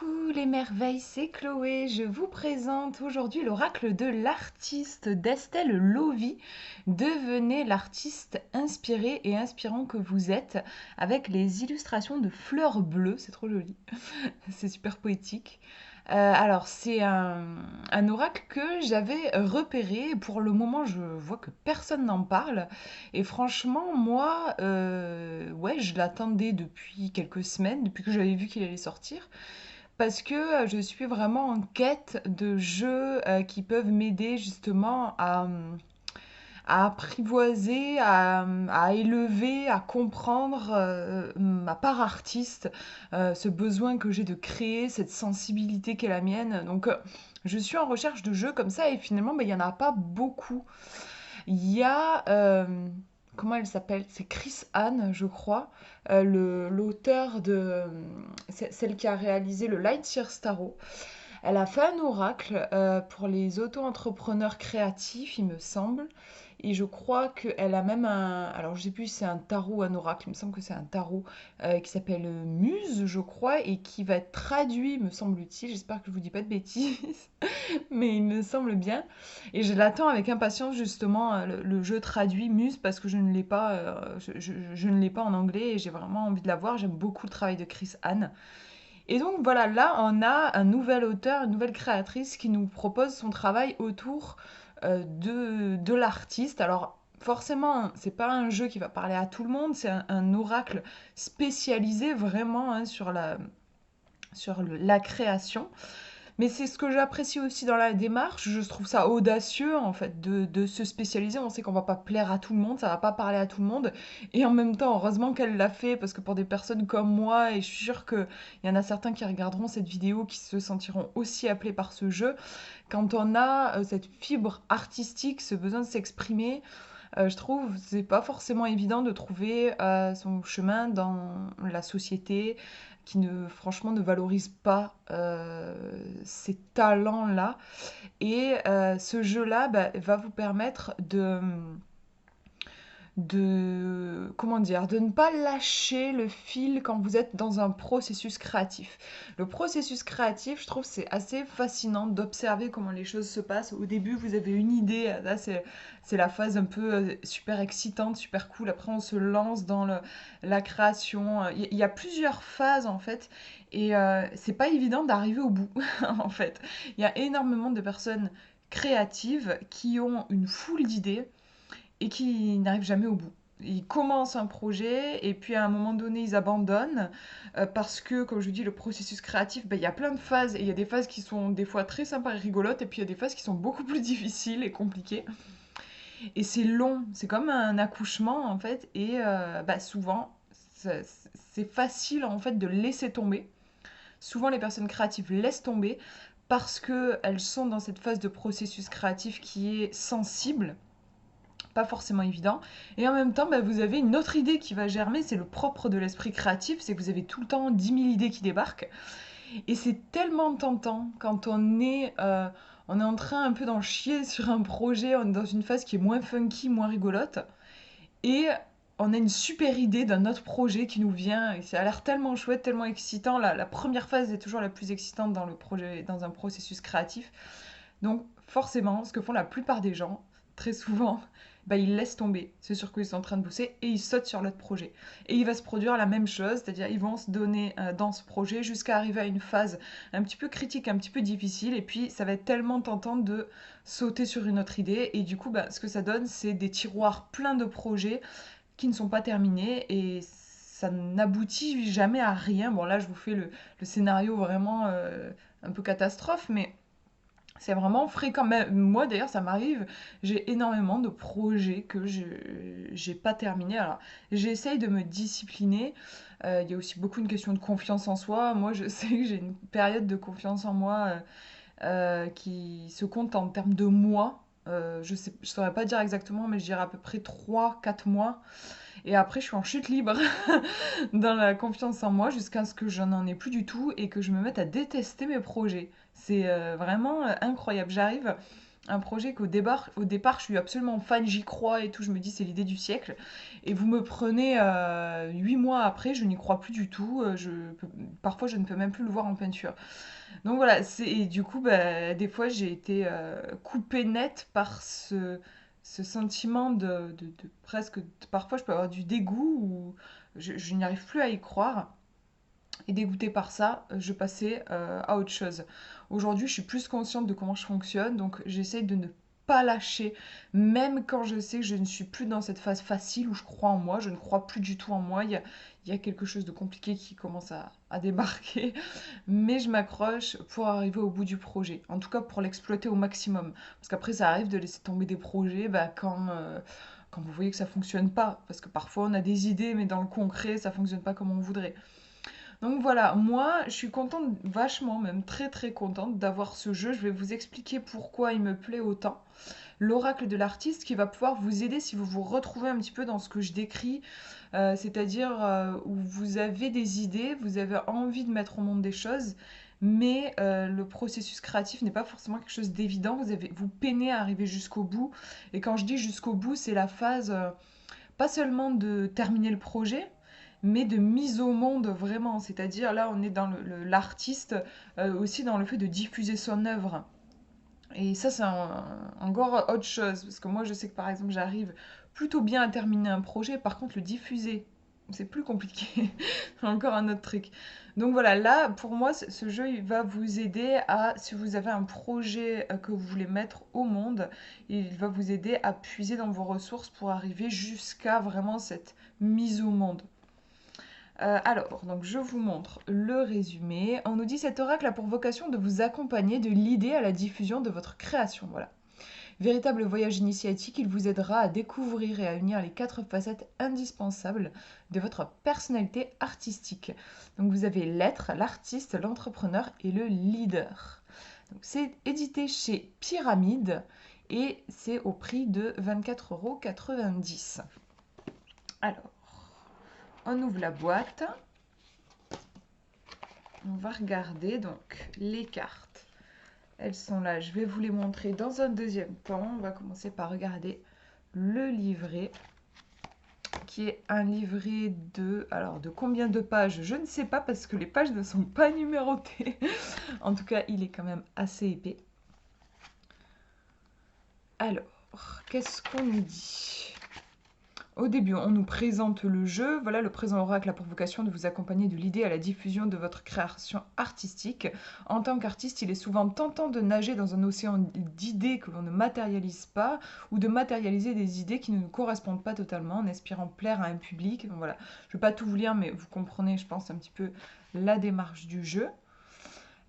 Coucou les merveilles, c'est Chloé. Je vous présente aujourd'hui l'oracle de l'artiste d'Estelle Lovy. Devenez l'artiste inspiré et inspirant que vous êtes avec les illustrations de fleurs bleues. C'est trop joli, c'est super poétique. Alors, c'est un oracle que j'avais repéré. Pour le moment, je vois que personne n'en parle. Et franchement, moi, ouais, je l'attendais depuis quelques semaines, depuis que j'avais vu qu'il allait sortir. Parce que je suis vraiment en quête de jeux qui peuvent m'aider justement à apprivoiser, à élever, à comprendre ma part artiste, ce besoin que j'ai de créer, cette sensibilité qu'est la mienne. Donc, je suis en recherche de jeux comme ça et finalement, il n'y en a pas beaucoup. Il y a, comment elle s'appelle? C'est Chris Anne, je crois, l'auteur de, celle qui a réalisé le Lightyear Starro. Elle a fait un oracle pour les auto-entrepreneurs créatifs, il me semble. Et je crois qu'elle a même un... Alors, je sais plus si c'est un tarot ou un oracle. Il me semble que c'est un tarot qui s'appelle Muse, je crois, et qui va être traduit, me semble-t-il. J'espère que je vous dis pas de bêtises, mais il me semble bien. Et je l'attends avec impatience, justement, le jeu traduit Muse, parce que je ne l'ai pas, je ne l'ai pas en anglais et j'ai vraiment envie de la voir. J'aime beaucoup le travail de Chris Anne. Et donc voilà, là on a un nouvel auteur, une nouvelle créatrice qui nous propose son travail autour de l'artiste. Alors forcément, c'est pas un jeu qui va parler à tout le monde, c'est un oracle spécialisé vraiment hein, sur la création. Mais c'est ce que j'apprécie aussi dans la démarche. Je trouve ça audacieux, en fait, de se spécialiser. On sait qu'on va pas plaire à tout le monde, ça va pas parler à tout le monde. Et en même temps, heureusement qu'elle l'a fait, parce que pour des personnes comme moi, et je suis sûre qu'il y en a certains qui regarderont cette vidéo, qui se sentiront aussi appelés par ce jeu, quand on a cette fibre artistique, ce besoin de s'exprimer, je trouve c'est pas forcément évident de trouver son chemin dans la société qui ne franchement ne valorise pas ces talents-là. Et ce jeu-là va vous permettre comment dire, de ne pas lâcher le fil quand vous êtes dans un processus créatif. Le processus créatif, je trouve, c'est assez fascinant d'observer comment les choses se passent. Au début, vous avez une idée, là, c'est la phase un peu super excitante, super cool. Après, on se lance dans la création. Il y a plusieurs phases, en fait, et c'est pas évident d'arriver au bout, en fait. Il y a énormément de personnes créatives qui ont une foule d'idées et qui n'arrivent jamais au bout. Ils commencent un projet et puis à un moment donné ils abandonnent parce que, comme je vous dis, le processus créatif, il y a plein de phases et il y a des phases qui sont des fois très sympas et rigolotes et puis il y a des phases qui sont beaucoup plus difficiles et compliquées. Et c'est long, c'est comme un accouchement en fait et souvent c'est facile en fait de laisser tomber. Souvent les personnes créatives laissent tomber parce qu'elles sont dans cette phase de processus créatif qui est sensible, pas forcément évident. Et en même temps, vous avez une autre idée qui va germer, c'est le propre de l'esprit créatif, c'est que vous avez tout le temps 10 000 idées qui débarquent. Et c'est tellement tentant quand on est en train un peu d'en chier sur un projet, on est dans une phase qui est moins funky, moins rigolote, et on a une super idée d'un autre projet qui nous vient, et ça a l'air tellement chouette, tellement excitant. La première phase est toujours la plus excitante dans le projet, dans un processus créatif. Donc forcément, ce que font la plupart des gens, très souvent, ils laissent tomber ce sur quoi ils sont en train de bosser et ils sautent sur l'autre projet. Et il va se produire la même chose, c'est-à-dire ils vont se donner dans ce projet jusqu'à arriver à une phase un petit peu critique, un petit peu difficile, et puis ça va être tellement tentant de sauter sur une autre idée, et du coup, ce que ça donne, c'est des tiroirs pleins de projets qui ne sont pas terminés, et ça n'aboutit jamais à rien. Bon là, je vous fais le scénario vraiment un peu catastrophe, mais c'est vraiment fréquent. Même moi, d'ailleurs, ça m'arrive. J'ai énormément de projets que je j'ai pas terminés. Alors, j'essaye de me discipliner. Il y a aussi beaucoup une question de confiance en soi. Moi, je sais que j'ai une période de confiance en moi qui se compte en termes de mois. Je saurais pas dire exactement, mais je dirais à peu près 3 4 mois. Et après, je suis en chute libre dans la confiance en moi jusqu'à ce que je n'en ai plus du tout et que je me mette à détester mes projets. C'est vraiment incroyable. J'arrive un projet au départ, je suis absolument fan, j'y crois et tout, je me dis c'est l'idée du siècle. Et vous me prenez 8 mois après, je n'y crois plus du tout. Parfois, je ne peux même plus le voir en peinture. Donc voilà, et du coup, bah, des fois, j'ai été coupée nette par ce sentiment de presque. Parfois, je peux avoir du dégoût ou je n'y arrive plus à y croire. Et dégoûtée par ça, je passais à autre chose. Aujourd'hui, je suis plus consciente de comment je fonctionne, donc j'essaie de ne pas lâcher, même quand je sais que je ne suis plus dans cette phase facile où je crois en moi, je ne crois plus du tout en moi, il y a quelque chose de compliqué qui commence à débarquer, mais je m'accroche pour arriver au bout du projet, en tout cas pour l'exploiter au maximum, parce qu'après ça arrive de laisser tomber des projets quand vous voyez que ça fonctionne pas, parce que parfois on a des idées, mais dans le concret ça fonctionne pas comme on voudrait. Donc voilà, moi je suis contente, vachement même, très très contente d'avoir ce jeu. Je vais vous expliquer pourquoi il me plaît autant. L'oracle de l'artiste qui va pouvoir vous aider si vous vous retrouvez un petit peu dans ce que je décris, c'est-à-dire où vous avez des idées, vous avez envie de mettre au monde des choses, mais le processus créatif n'est pas forcément quelque chose d'évident. Vous peinez à arriver jusqu'au bout. Et quand je dis jusqu'au bout, c'est la phase pas seulement de terminer le projet, mais de mise au monde vraiment. C'est-à-dire là, on est dans l'artiste, aussi dans le fait de diffuser son œuvre. Et ça, c'est encore autre chose. Parce que moi, je sais que par exemple, j'arrive plutôt bien à terminer un projet. Par contre, le diffuser, c'est plus compliqué. C'est encore un autre truc. Donc voilà, là, pour moi, ce jeu, il va vous aider à, si vous avez un projet que vous voulez mettre au monde, il va vous aider à puiser dans vos ressources pour arriver jusqu'à vraiment cette mise au monde. Alors, donc je vous montre le résumé. On nous dit cet oracle a pour vocation de vous accompagner de l'idée à la diffusion de votre création. Voilà. Véritable voyage initiatique, il vous aidera à découvrir et à unir les 4 facettes indispensables de votre personnalité artistique. Donc vous avez l'être, l'artiste, l'entrepreneur et le leader. C'est édité chez Pyramide et c'est au prix de 24,90 €. Alors, on ouvre la boîte. On va regarder donc les cartes. Elles sont là, je vais vous les montrer dans un deuxième temps. On va commencer par regarder le livret, qui est un livret alors de combien de pages, je ne sais pas parce que les pages ne sont pas numérotées. En tout cas, il est quand même assez épais. Alors, qu'est-ce qu'on nous dit ? Au début, on nous présente le jeu. Voilà, le présent oracle a pour vocation de vous accompagner de l'idée à la diffusion de votre création artistique. En tant qu'artiste, il est souvent tentant de nager dans un océan d'idées que l'on ne matérialise pas ou de matérialiser des idées qui ne nous correspondent pas totalement en espérant plaire à un public. Donc voilà, je ne vais pas tout vous lire, mais vous comprenez, je pense, un petit peu la démarche du jeu.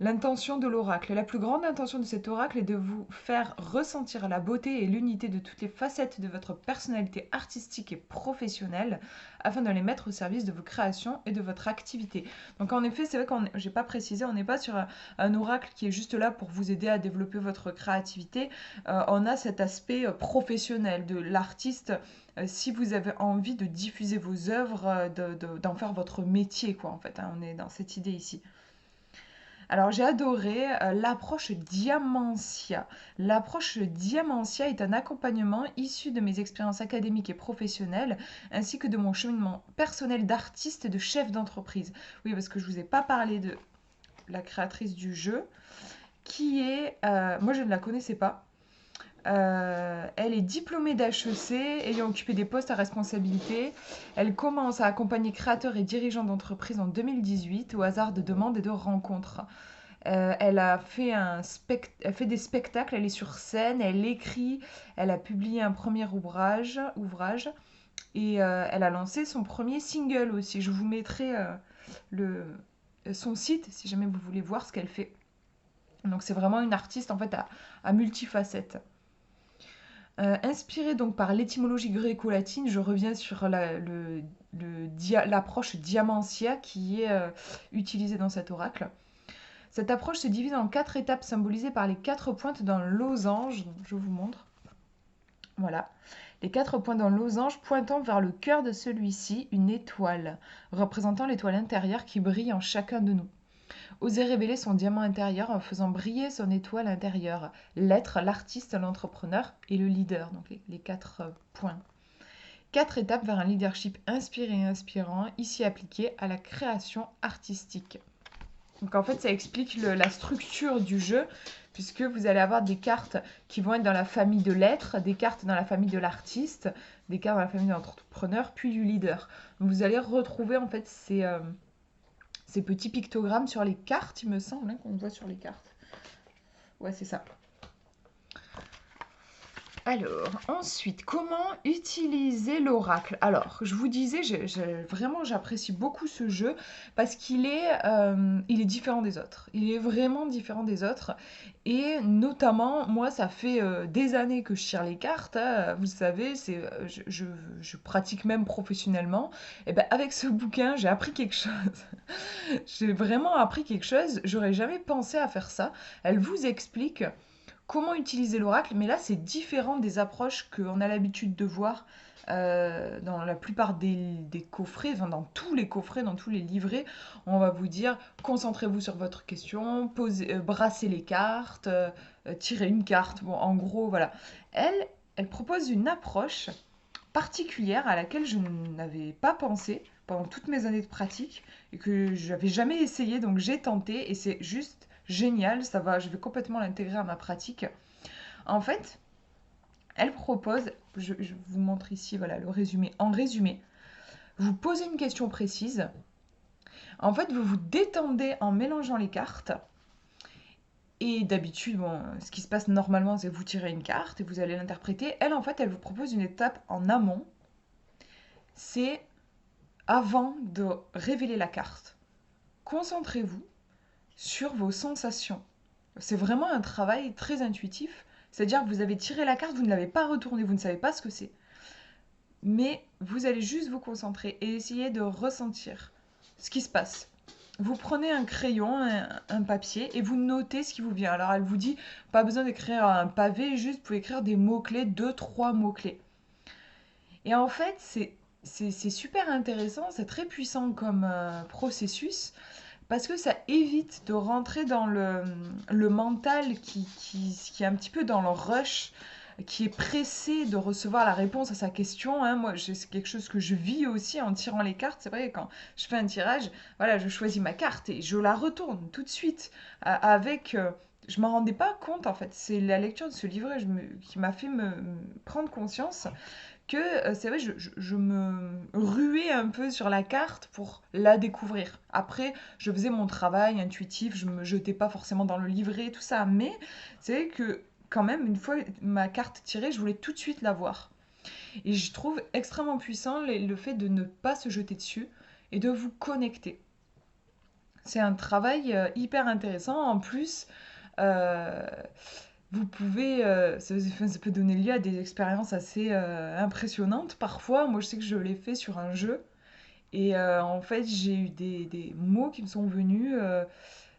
L'intention de l'oracle. La plus grande intention de cet oracle est de vous faire ressentir la beauté et l'unité de toutes les facettes de votre personnalité artistique et professionnelle afin de les mettre au service de vos créations et de votre activité. Donc en effet, c'est vrai que j'ai pas précisé, on n'est pas sur un oracle qui est juste là pour vous aider à développer votre créativité. On a cet aspect professionnel de l'artiste. Si vous avez envie de diffuser vos œuvres, d'en faire votre métier, quoi, en fait, hein, on est dans cette idée ici. Alors j'ai adoré l'approche Diamantia. L'approche Diamantia est un accompagnement issu de mes expériences académiques et professionnelles, ainsi que de mon cheminement personnel d'artiste et de chef d'entreprise. Oui, parce que je ne vous ai pas parlé de la créatrice du jeu, qui est... moi je ne la connaissais pas. Elle est diplômée d'HEC, ayant occupé des postes à responsabilité. Elle commence à accompagner créateurs et dirigeants d'entreprises en 2018 au hasard de demandes et de rencontres. Elle fait des spectacles, elle est sur scène, elle écrit, elle a publié un premier ouvrage et elle a lancé son premier single aussi. Je vous mettrai son site si jamais vous voulez voir ce qu'elle fait. Donc c'est vraiment une artiste en fait à multifacettes. Inspirée donc par l'étymologie gréco-latine, je reviens sur l'approche diamantia qui est utilisée dans cet oracle. Cette approche se divise en 4 étapes symbolisées par les 4 pointes d'un losange. Donc, je vous montre. Voilà. Les 4 points d'un losange pointant vers le cœur de celui-ci, une étoile, représentant l'étoile intérieure qui brille en chacun de nous. Oser révéler son diamant intérieur en faisant briller son étoile intérieure. L'être, l'artiste, l'entrepreneur et le leader. Donc les 4 points. 4 étapes vers un leadership inspiré et inspirant, ici appliqué à la création artistique. Donc en fait, ça explique la structure du jeu, puisque vous allez avoir des cartes qui vont être dans la famille de l'être, des cartes dans la famille de l'artiste, des cartes dans la famille de l'entrepreneur, puis du leader. Donc vous allez retrouver en fait ces petits pictogrammes sur les cartes, il me semble, hein, qu'on voit sur les cartes. Ouais, c'est ça. Alors, ensuite, comment utiliser l'oracle? Alors, je vous disais, vraiment, j'apprécie beaucoup ce jeu parce il est différent des autres. Il est vraiment différent des autres. Et notamment, moi, ça fait des années que je tire les cartes, hein, vous savez, je pratique même professionnellement. Et ben, avec ce bouquin, j'ai appris quelque chose. J'ai vraiment appris quelque chose. J'aurais jamais pensé à faire ça. Elle vous explique comment utiliser l'oracle, mais là c'est différent des approches qu'on a l'habitude de voir dans la plupart des coffrets, enfin dans tous les coffrets, dans tous les livrets. On va vous dire concentrez-vous sur votre question, brassez les cartes, tirez une carte. Bon, en gros, voilà. Elle, elle propose une approche particulière à laquelle je n'avais pas pensé pendant toutes mes années de pratique et que je n'avais jamais essayé, donc j'ai tenté et c'est juste génial, ça va, je vais complètement l'intégrer à ma pratique. En fait, elle propose, je vous montre ici voilà, le résumé. En résumé, vous posez une question précise. En fait, vous vous détendez en mélangeant les cartes. Et d'habitude, bon, ce qui se passe normalement, c'est que vous tirez une carte et vous allez l'interpréter. Elle, en fait, elle vous propose une étape en amont. C'est avant de révéler la carte. Concentrez-vous sur vos sensations. C'est vraiment un travail très intuitif. C'est-à-dire que vous avez tiré la carte, vous ne l'avez pas retournée, vous ne savez pas ce que c'est. Mais vous allez juste vous concentrer et essayer de ressentir ce qui se passe. Vous prenez un crayon, un papier et vous notez ce qui vous vient. Alors elle vous dit, pas besoin d'écrire un pavé, juste vous pouvez écrire des mots-clés, 2, 3 mots-clés. Et en fait, c'est super intéressant, c'est très puissant comme processus parce que ça évite de rentrer dans le mental qui est un petit peu dans le rush, qui est pressé de recevoir la réponse à sa question, hein. Moi, c'est quelque chose que je vis aussi en tirant les cartes. C'est vrai, quand je fais un tirage, voilà, je choisis ma carte et je la retourne tout de suite avec... je m'en rendais pas compte en fait. C'est la lecture de ce livret qui m'a fait me prendre conscience que c'est vrai, je me ruais un peu sur la carte pour la découvrir. Après, je faisais mon travail intuitif, je me jetais pas forcément dans le livret, tout ça, mais c'est vrai que quand même, une fois ma carte tirée, je voulais tout de suite la voir. Et je trouve extrêmement puissant le fait de ne pas se jeter dessus et de vous connecter. C'est un travail hyper intéressant. En plus, euh, vous pouvez, ça peut donner lieu à des expériences assez impressionnantes. Parfois, moi je sais que je l'ai fait sur un jeu et en fait j'ai eu des mots qui me sont venus.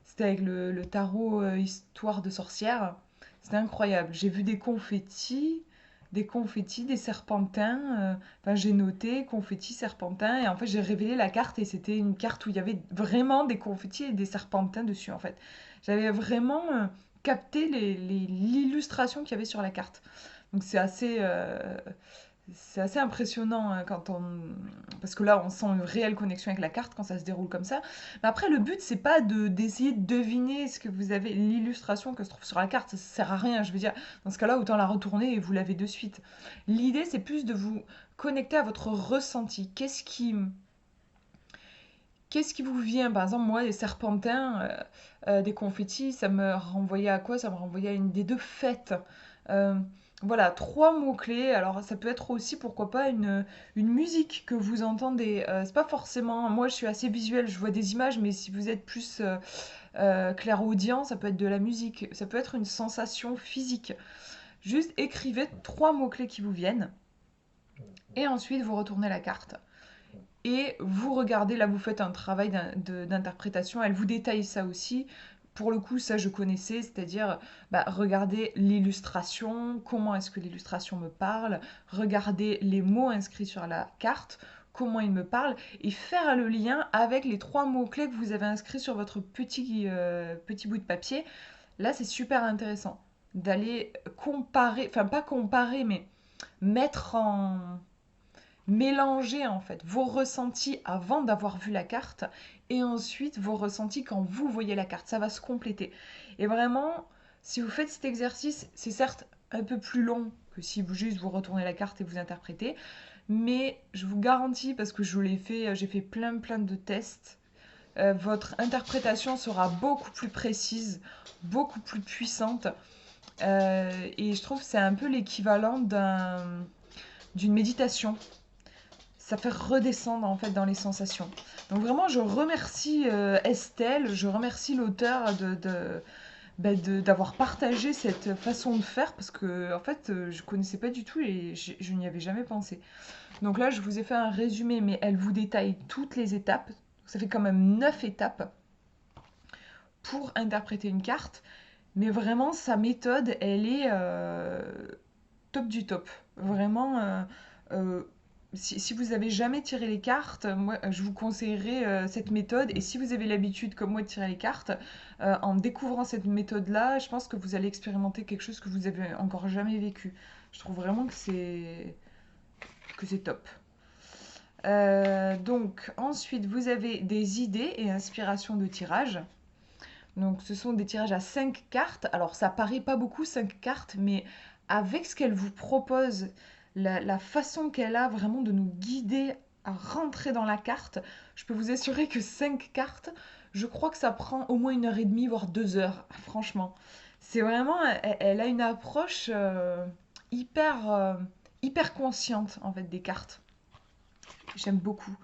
C'était avec le tarot Histoire de sorcière. C'était incroyable. J'ai vu des confettis, des serpentins. Enfin, j'ai noté confettis, serpentins et en fait j'ai révélé la carte et c'était une carte où il y avait vraiment des confettis et des serpentins dessus en fait. J'avais vraiment capté l'illustration qu'il y avait sur la carte. Donc c'est assez impressionnant hein, parce que là on sent une réelle connexion avec la carte quand ça se déroule comme ça. Mais après le but c'est pas d'essayer de deviner ce que vous avez l'illustration que se trouve sur la carte, ça sert à rien. Je veux dire dans ce cas-là autant la retourner et vous l'avez de suite. L'idée c'est plus de vous connecter à votre ressenti. Qu'est-ce qui vous vient? Par exemple, moi, les serpentins, des confettis, ça me renvoyait à quoi? Ça me renvoyait à une des deux fêtes. Euh, voilà, 3 mots-clés. Alors, ça peut être aussi, pourquoi pas, une musique que vous entendez. C'est pas forcément... Moi, je suis assez visuelle, je vois des images, mais si vous êtes plus clairaudient, ça peut être de la musique. Ça peut être une sensation physique. Juste écrivez 3 mots-clés qui vous viennent, et ensuite, vous retournez la carte. Et vous regardez, là vous faites un travail d'interprétation, elle vous détaille ça aussi. Pour le coup, ça je connaissais, c'est-à-dire regardez l'illustration, comment est-ce que l'illustration me parle, regardez les mots inscrits sur la carte, comment il me parle, et faire le lien avec les 3 mots-clés que vous avez inscrits sur votre petit bout de papier. Là, c'est super intéressant d'aller comparer, enfin pas comparer, mais mettre en mélanger en fait vos ressentis avant d'avoir vu la carte et ensuite vos ressentis quand vous voyez la carte. Ça va se compléter. Et vraiment, si vous faites cet exercice, c'est certes un peu plus long que si vous juste vous retournez la carte et vous interprétez, mais je vous garantis, parce que je l'ai fait, j'ai fait plein de tests, votre interprétation sera beaucoup plus précise, beaucoup plus puissante. Et je trouve que c'est un peu l'équivalent d'une méditation. Ça fait redescendre en fait dans les sensations. Donc vraiment, je remercie Estelle, je remercie l'auteur d'avoir partagé cette façon de faire parce que en fait, je connaissais pas du tout et je n'y avais jamais pensé. Donc là, je vous ai fait un résumé, mais elle vous détaille toutes les étapes. Ça fait quand même 9 étapes pour interpréter une carte. Mais vraiment, sa méthode, elle est top du top. Vraiment, euh, si vous avez jamais tiré les cartes, moi, je vous conseillerais cette méthode. Et si vous avez l'habitude, comme moi, de tirer les cartes, en découvrant cette méthode-là, je pense que vous allez expérimenter quelque chose que vous avez encore jamais vécu. Je trouve vraiment que c'est top. Donc, ensuite, vous avez des idées et inspirations de tirage. Donc, ce sont des tirages à 5 cartes. Alors, ça paraît pas beaucoup, 5 cartes, mais avec ce qu'elle vous propose, la façon qu'elle a vraiment de nous guider à rentrer dans la carte, je peux vous assurer que 5 cartes, je crois que ça prend au moins 1h30, voire 2 heures, franchement. C'est vraiment, elle a une approche hyper consciente, en fait, des cartes. J'aime beaucoup.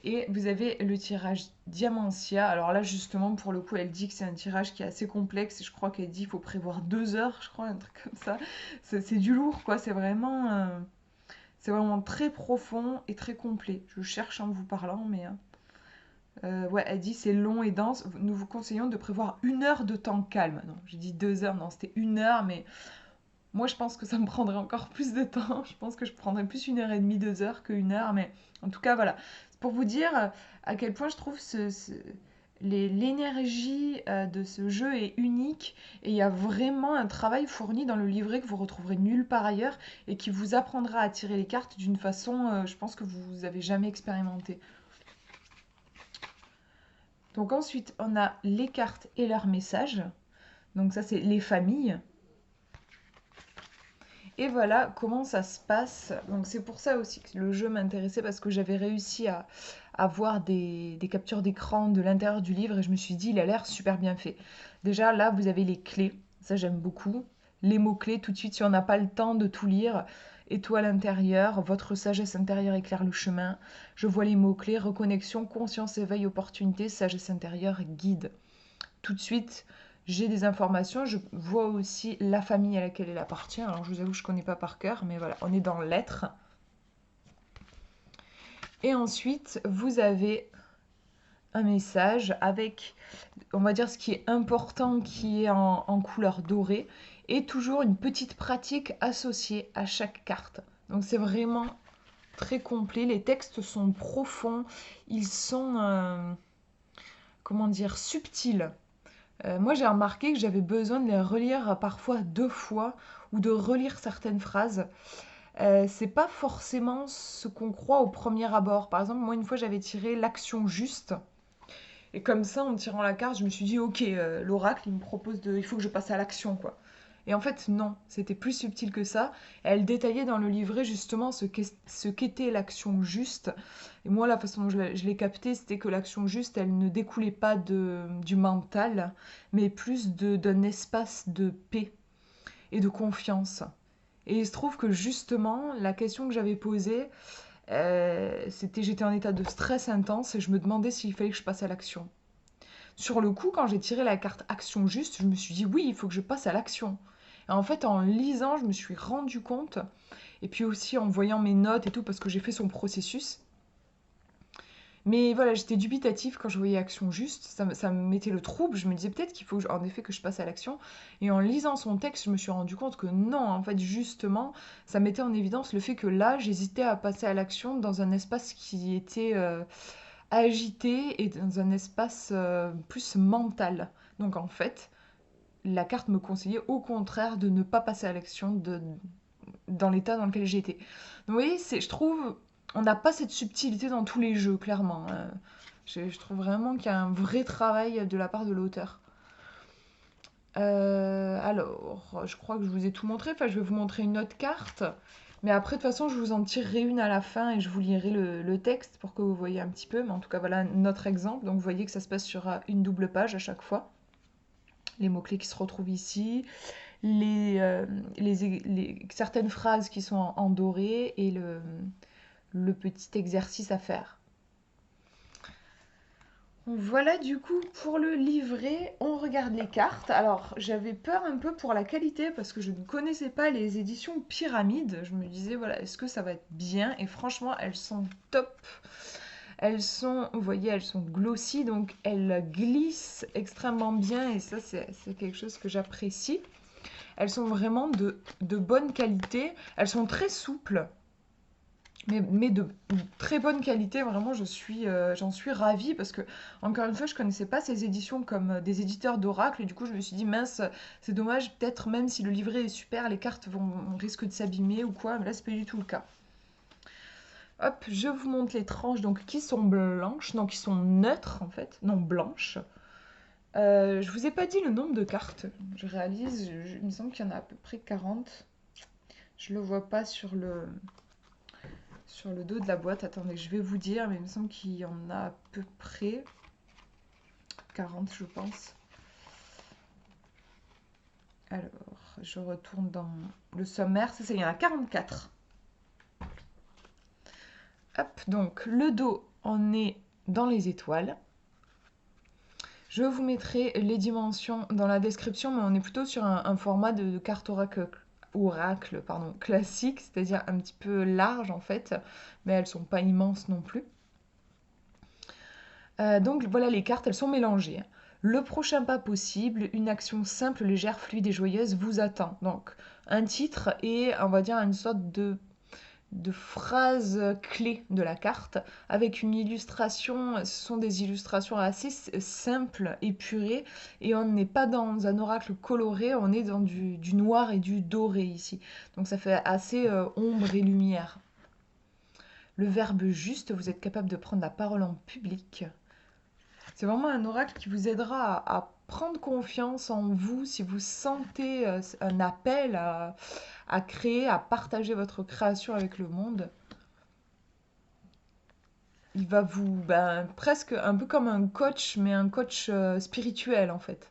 Et vous avez le tirage Diamantia. Alors là, justement, pour le coup, elle dit que c'est un tirage qui est assez complexe. Et je crois qu'elle dit qu'il faut prévoir 2 heures, je crois, un truc comme ça. C'est du lourd, quoi. C'est vraiment très profond et très complet. Je cherche en vous parlant, mais... ouais, elle dit c'est long et dense. Nous vous conseillons de prévoir 1 heure de temps calme. Non, j'ai dit 2 heures, non, c'était 1 heure, mais moi, je pense que ça me prendrait encore plus de temps. Je pense que je prendrais plus 1h30, 2 heures que 1 heure. Mais en tout cas, voilà. C'est pour vous dire à quel point je trouve l'énergie de ce jeu est unique. Et il y a vraiment un travail fourni dans le livret que vous retrouverez nulle part ailleurs et qui vous apprendra à tirer les cartes d'une façon, je pense que vous n'avez jamais expérimenté. Donc ensuite, on a les cartes et leurs messages. Donc ça, c'est les familles. Et voilà comment ça se passe. Donc c'est pour ça aussi que le jeu m'intéressait parce que j'avais réussi à voir des captures d'écran de l'intérieur du livre et je me suis dit, il a l'air super bien fait. Déjà là, vous avez les clés, ça j'aime beaucoup. Les mots-clés, tout de suite, si on n'a pas le temps de tout lire. Étoile intérieure, votre sagesse intérieure éclaire le chemin. Je vois les mots-clés, reconnexion, conscience, éveil, opportunité, sagesse intérieure, guide. Tout de suite, j'ai des informations. Je vois aussi la famille à laquelle elle appartient. Alors, je vous avoue, je ne connais pas par cœur, mais voilà, on est dans l'être. Et ensuite, vous avez un message avec, on va dire, ce qui est important, qui est en couleur dorée, et toujours une petite pratique associée à chaque carte. Donc, c'est vraiment très complet. Les textes sont profonds. Ils sont, comment dire, subtils. Moi, j'ai remarqué que j'avais besoin de les relire parfois 2 fois ou de relire certaines phrases. C'est pas forcément ce qu'on croit au premier abord. Par exemple, moi, une fois, j'avais tiré l'action juste. Et comme ça, en tirant la carte, je me suis dit, ok, l'oracle, il faut que je passe à l'action, quoi. Et en fait, non, c'était plus subtil que ça. Elle détaillait dans le livret justement ce qu'était l'action juste. Et moi, la façon dont je l'ai capté, c'était que l'action juste, elle ne découlait pas du mental, mais plus d'un espace de paix et de confiance. Et il se trouve que justement, la question que j'avais posée, j'étais en état de stress intense et je me demandais s'il fallait que je passe à l'action. Sur le coup, quand j'ai tiré la carte action juste, je me suis dit oui, il faut que je passe à l'action. Et en fait, en lisant, je me suis rendu compte, et puis aussi en voyant mes notes et tout, parce que j'ai fait son processus, Mais voilà, j'étais dubitative quand je voyais action juste, ça me mettait le trouble, je me disais peut-être qu'il faut en effet que je passe à l'action. Et en lisant son texte, je me suis rendu compte que non, en fait, justement, ça mettait en évidence le fait que là, j'hésitais à passer à l'action dans un espace qui était agité et dans un espace plus mental. Donc en fait, la carte me conseillait au contraire de ne pas passer à l'action dans l'état dans lequel j'étais. Donc vous voyez, je trouve, on n'a pas cette subtilité dans tous les jeux, clairement. Je trouve vraiment qu'il y a un vrai travail de la part de l'auteur. Alors, je crois que je vous ai tout montré. Enfin, je vais vous montrer une autre carte. Mais après, de toute façon, je vous en tirerai une à la fin et je vous lirai le texte pour que vous voyez un petit peu. Mais en tout cas, voilà notre exemple. Donc, vous voyez que ça se passe sur une double page à chaque fois. Les mots-clés qui se retrouvent ici, certaines phrases qui sont en doré et le petit exercice à faire. Voilà du coup pour le livret, on regarde les cartes. Alors j'avais peur un peu pour la qualité parce que je ne connaissais pas les éditions Pyramide. Je me disais voilà, est-ce que ça va être bien? Et franchement elles sont top. Elles sont, vous voyez, elles sont glossy donc elles glissent extrêmement bien et ça c'est quelque chose que j'apprécie. Elles sont vraiment de bonne qualité, elles sont très souples. Mais de très bonne qualité, vraiment, j'en suis ravie parce que, encore une fois, je connaissais pas ces éditions comme des éditeurs d'Oracle et du coup, je me suis dit, mince, c'est dommage, peut-être même si le livret est super, les cartes risquent de s'abîmer ou quoi, mais là, c'est pas du tout le cas. Hop, je vous montre les tranches donc qui sont blanches, non, qui sont neutres en fait, non blanches. Je vous ai pas dit le nombre de cartes, je réalise, il me semble qu'il y en a à peu près 40. Je le vois pas sur le dos de la boîte. Attendez, je vais vous dire, mais il me semble qu'il y en a à peu près 40, je pense. Alors, je retourne dans le sommaire. Ça, il y en a 44. Hop, donc le dos en est dans les étoiles. Je vous mettrai les dimensions dans la description, mais on est plutôt sur un format de carte oracle classique, c'est-à-dire un petit peu large en fait, mais elles sont pas immenses non plus. Donc voilà, les cartes, elles sont mélangées. Le prochain pas possible, une action simple, légère, fluide et joyeuse vous attend. Donc un titre et on va dire une sorte de phrase clé de la carte avec une illustration. Ce sont des illustrations assez simples, épurées et on n'est pas dans un oracle coloré, on est dans du noir et du doré ici. Donc ça fait assez ombre et lumière. Le verbe juste, vous êtes capable de prendre la parole en public. C'est vraiment un oracle qui vous aidera à prendre confiance en vous si vous sentez un appel à créer, à partager votre création avec le monde. Il va vous, presque un peu comme un coach, mais un coach spirituel en fait.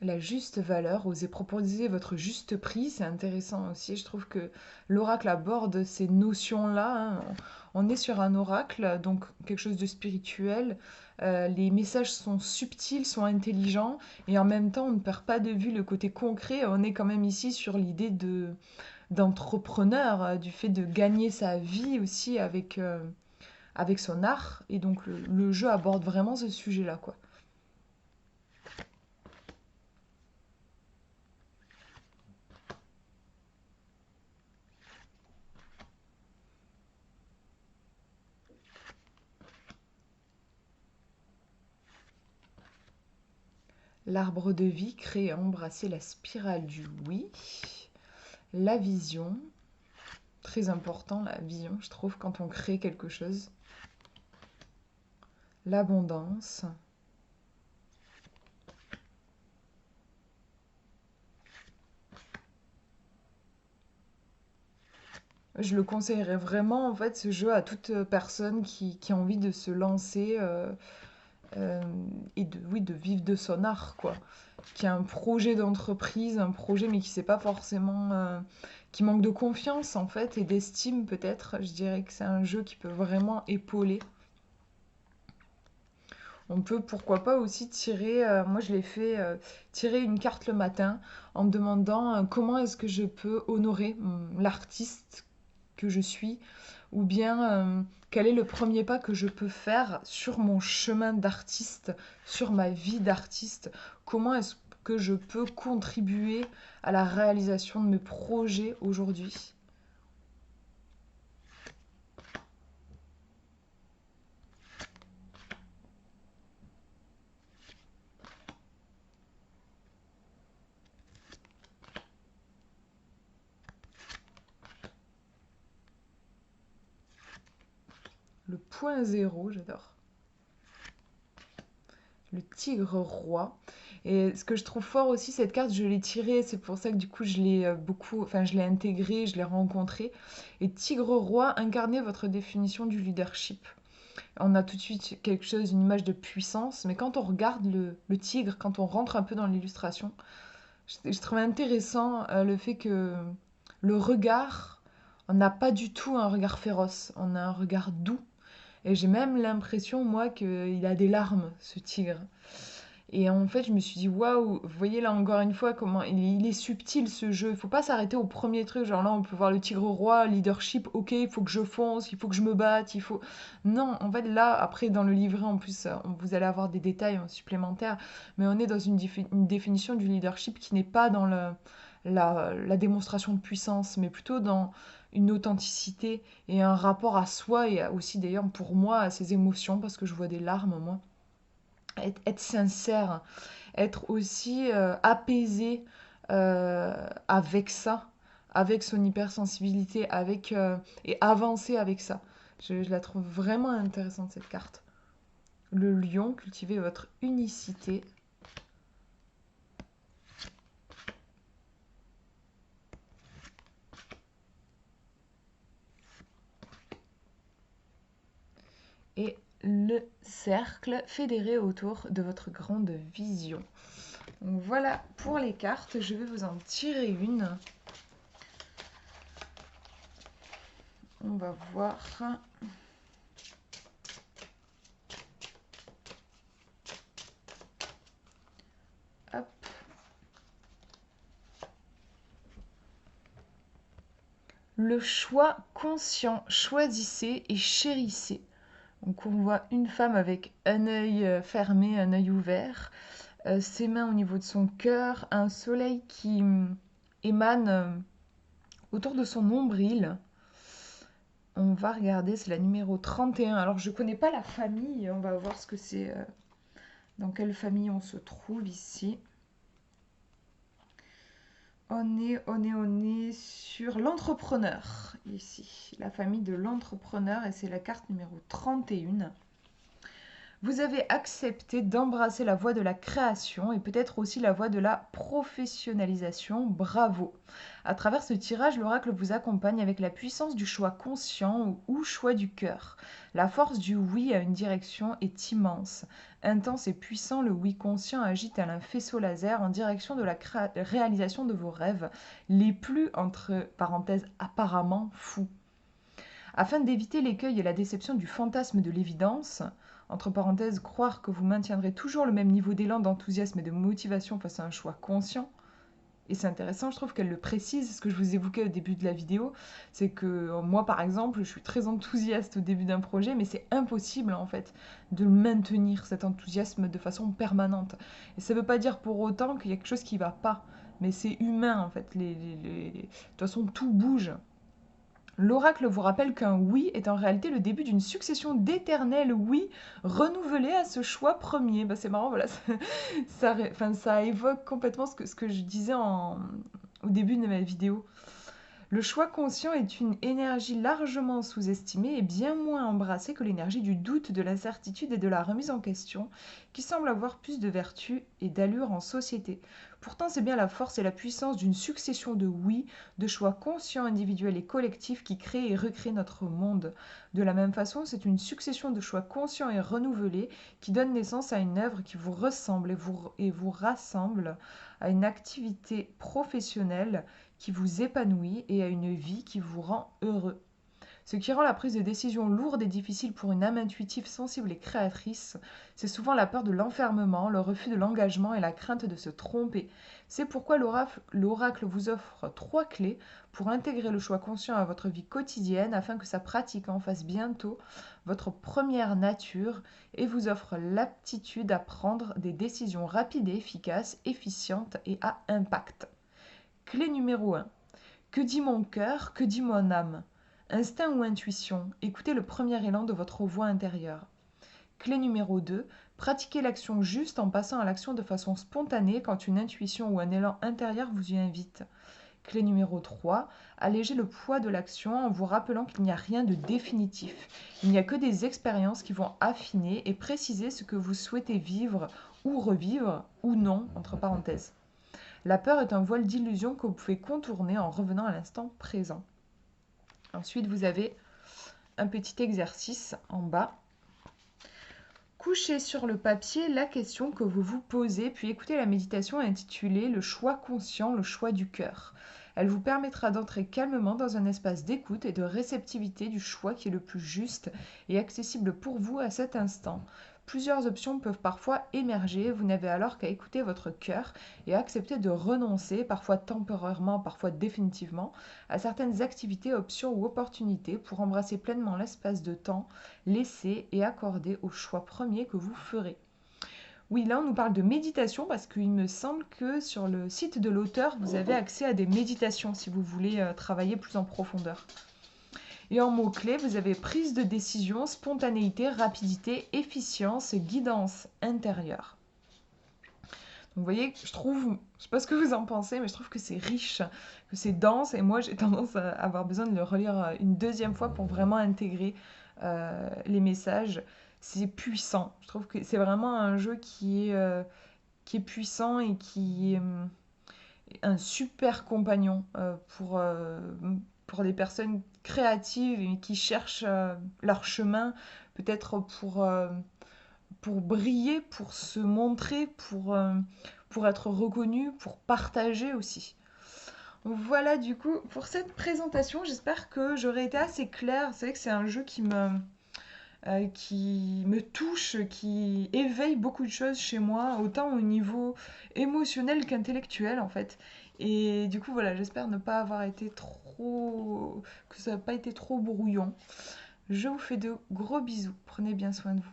La juste valeur, oser proposer votre juste prix, c'est intéressant aussi. Je trouve que l'oracle aborde ces notions-là, hein. On est sur un oracle, donc quelque chose de spirituel. Les messages sont subtils, sont intelligents, et en même temps, on ne perd pas de vue le côté concret. On est quand même ici sur l'idée d'entrepreneur, du fait de gagner sa vie aussi avec son art. Et donc le jeu aborde vraiment ce sujet-là, quoi. L'arbre de vie crée et embrasser la spirale du oui. La vision, très important la vision, je trouve, quand on crée quelque chose. L'abondance. Je le conseillerais vraiment, en fait, ce jeu à toute personne qui a envie de se lancer euh, et oui, de vivre de son art, quoi. Qui a un projet d'entreprise, un projet, mais qui sait pas forcément, qui manque de confiance, en fait, et d'estime, peut-être. Je dirais que c'est un jeu qui peut vraiment épauler. On peut pourquoi pas aussi tirer, moi je l'ai fait, tirer une carte le matin en me demandant comment est-ce que je peux honorer l'artiste que je suis, ou bien quel est le premier pas que je peux faire sur mon chemin d'artiste, sur ma vie d'artiste, comment est-ce que je peux contribuer à la réalisation de mes projets aujourd'hui. Le point zéro, j'adore. Le tigre roi. Et ce que je trouve fort aussi, cette carte, je l'ai tirée, c'est pour ça que du coup je l'ai beaucoup, enfin je l'ai intégrée, je l'ai rencontrée. Et tigre roi, incarnez votre définition du leadership. On a tout de suite quelque chose, une image de puissance, mais quand on regarde le tigre, quand on rentre un peu dans l'illustration, je trouve intéressant le fait que le regard, on n'a pas du tout un regard féroce, on a un regard doux. Et j'ai même l'impression, moi, qu'il a des larmes, ce tigre. Et en fait, je me suis dit, waouh, vous voyez là encore une fois comment il est subtil ce jeu. Il faut pas s'arrêter au premier truc. Genre là, on peut voir le tigre roi, leadership, ok, il faut que je fonce, il faut que je me batte, il faut. Non, en fait, là, après, dans le livret, en plus, vous allez avoir des détails supplémentaires. Mais on est dans une définition du leadership qui n'est pas dans la démonstration de puissance, mais plutôt dans une authenticité et un rapport à soi et aussi, d'ailleurs, pour moi, à ses émotions, parce que je vois des larmes, moi. Être sincère, être aussi apaisé avec ça, avec son hypersensibilité, et avancer avec ça. Je la trouve vraiment intéressante cette carte. Le lion, cultivez votre unicité. Et le cercle fédéré autour de votre grande vision. Donc voilà pour les cartes, je vais vous en tirer une. On va voir. Hop. Le choix conscient, choisissez et chérissez. Donc on voit une femme avec un œil fermé, un œil ouvert, ses mains au niveau de son cœur, un soleil qui émane autour de son nombril. On va regarder, c'est la numéro 31. Alors je ne connais pas la famille, on va voir ce que c'est, dans quelle famille on se trouve ici. On est sur l'entrepreneur ici, la famille de l'entrepreneur, et c'est la carte numéro 31. Vous avez accepté d'embrasser la voie de la création et peut-être aussi la voie de la professionnalisation. Bravo. À travers ce tirage, l'oracle vous accompagne avec la puissance du choix conscient ou choix du cœur. La force du oui à une direction est immense. Intense et puissant, le oui conscient agit tel un faisceau laser en direction de la réalisation de vos rêves, les plus, entre parenthèses, apparemment fous. Afin d'éviter l'écueil et la déception du fantasme de l'évidence, entre parenthèses, croire que vous maintiendrez toujours le même niveau d'élan, d'enthousiasme et de motivation face à un choix conscient. Et c'est intéressant, je trouve qu'elle le précise, ce que je vous évoquais au début de la vidéo, c'est que moi par exemple, je suis très enthousiaste au début d'un projet, mais c'est impossible en fait de maintenir cet enthousiasme de façon permanente. Et ça ne veut pas dire pour autant qu'il y a quelque chose qui ne va pas, mais c'est humain en fait. De toute façon, tout bouge. L'oracle vous rappelle qu'un oui est en réalité le début d'une succession d'éternels oui renouvelés à ce choix premier. Bah, c'est marrant, voilà, ça évoque complètement ce que je disais au début de ma vidéo. Le choix conscient est une énergie largement sous-estimée et bien moins embrassée que l'énergie du doute, de l'incertitude et de la remise en question, qui semble avoir plus de vertu et d'allure en société. Pourtant, c'est bien la force et la puissance d'une succession de oui, de choix conscients, individuels et collectifs qui créent et recréent notre monde. De la même façon, c'est une succession de choix conscients et renouvelés qui donne naissance à une œuvre qui vous ressemble et vous rassemble, à une activité professionnelle qui vous épanouit et à une vie qui vous rend heureux. Ce qui rend la prise de décision lourde et difficile pour une âme intuitive, sensible et créatrice, c'est souvent la peur de l'enfermement, le refus de l'engagement et la crainte de se tromper. C'est pourquoi l'oracle vous offre 3 clés pour intégrer le choix conscient à votre vie quotidienne afin que sa pratique en fasse bientôt votre première nature et vous offre l'aptitude à prendre des décisions rapides et efficaces, efficientes et à impact. Clé numéro 1. Que dit mon cœur? Que dit mon âme? Instinct ou intuition? Écoutez le premier élan de votre voix intérieure. Clé numéro 2. Pratiquez l'action juste en passant à l'action de façon spontanée quand une intuition ou un élan intérieur vous y invite. Clé numéro 3. Allégez le poids de l'action en vous rappelant qu'il n'y a rien de définitif. Il n'y a que des expériences qui vont affiner et préciser ce que vous souhaitez vivre ou revivre, ou non, entre parenthèses. La peur est un voile d'illusion que vous pouvez contourner en revenant à l'instant présent. Ensuite, vous avez un petit exercice en bas. Couchez sur le papier la question que vous vous posez, puis écoutez la méditation intitulée « Le choix conscient, le choix du cœur ». Elle vous permettra d'entrer calmement dans un espace d'écoute et de réceptivité du choix qui est le plus juste et accessible pour vous à cet instant. Plusieurs options peuvent parfois émerger, vous n'avez alors qu'à écouter votre cœur et accepter de renoncer, parfois temporairement, parfois définitivement, à certaines activités, options ou opportunités pour embrasser pleinement l'espace de temps laissé et accordé au choix premier que vous ferez. Oui, là on nous parle de méditation parce qu'il me semble que sur le site de l'auteur, vous avez accès à des méditations si vous voulez travailler plus en profondeur. Et en mots-clés, vous avez prise de décision, spontanéité, rapidité, efficience, guidance intérieure. Donc vous voyez, je trouve, je ne sais pas ce que vous en pensez, mais je trouve que c'est riche, que c'est dense, et moi j'ai tendance à avoir besoin de le relire une deuxième fois pour vraiment intégrer les messages. C'est puissant. Je trouve que c'est vraiment un jeu qui est puissant et qui est un super compagnon pour des personnes créatives et qui cherchent leur chemin, peut-être pour briller, pour se montrer, pour être reconnu, pour partager aussi. Voilà du coup pour cette présentation, j'espère que j'aurai été assez claire. C'est vrai que c'est un jeu qui me touche, qui éveille beaucoup de choses chez moi, autant au niveau émotionnel qu'intellectuel en fait. Et du coup voilà, j'espère ne pas avoir été trop... que ça n'a pas été trop brouillon. Je vous fais de gros bisous, prenez bien soin de vous.